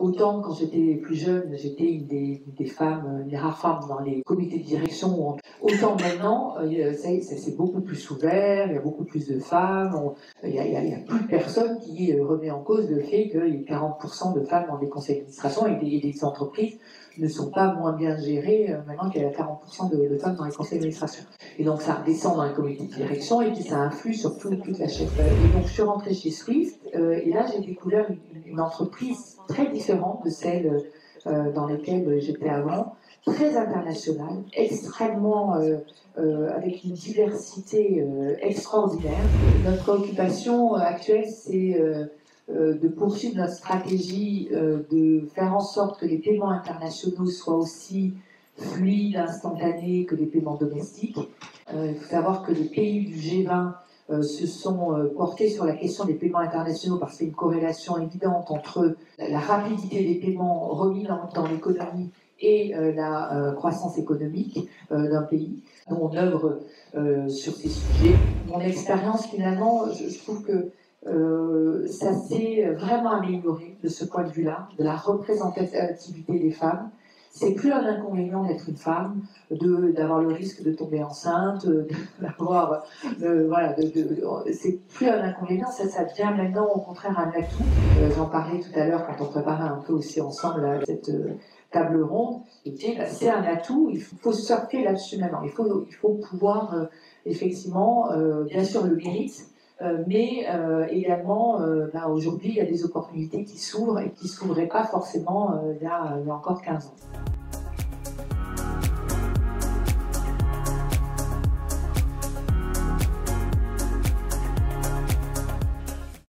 Autant quand j'étais plus jeune, j'étais une des femmes, une des rares femmes dans les comités de direction. Autant maintenant, ça c'est beaucoup plus ouvert, il y a beaucoup plus de femmes, il y a plus personne qui remet en cause le fait qu'il y ait 40% de femmes dans des conseils d'administration et des entreprises ne sont pas moins bien gérées maintenant qu'il y a 40% de femmes dans les conseils d'administration. Et donc ça redescend dans les comités de direction et puis ça influe sur toute la chaîne. Et donc je suis rentrée chez Swift et là j'ai découvert une entreprise très différente de celle dans lesquelles j'étais avant, très internationale, extrêmement avec une diversité extraordinaire. Notre préoccupation actuelle, c'est de poursuivre notre stratégie de faire en sorte que les paiements internationaux soient aussi fluides, instantanés que les paiements domestiques. Il faut savoir que les pays du G20 se sont portés sur la question des paiements internationaux parce qu'il y a une corrélation évidente entre la rapidité des paiements remis dans l'économie et la croissance économique d'un pays. Nous, on œuvre sur ces sujets. Mon expérience, finalement, je trouve que ça s'est vraiment amélioré de ce point de vue-là, de la représentativité des femmes. C'est plus un inconvénient d'être une femme, d'avoir le risque de tomber enceinte, d'avoir, voilà, c'est plus un inconvénient, ça devient maintenant au contraire un atout. J'en parlais tout à l'heure quand on préparait un peu aussi ensemble cette table ronde. C'est un atout, il faut surfer là-dessus maintenant. Il faut pouvoir effectivement, bien sûr, le mérite. Mais également, aujourd'hui, il y a des opportunités qui s'ouvrent et qui ne s'ouvraient pas forcément il y a encore 15 ans.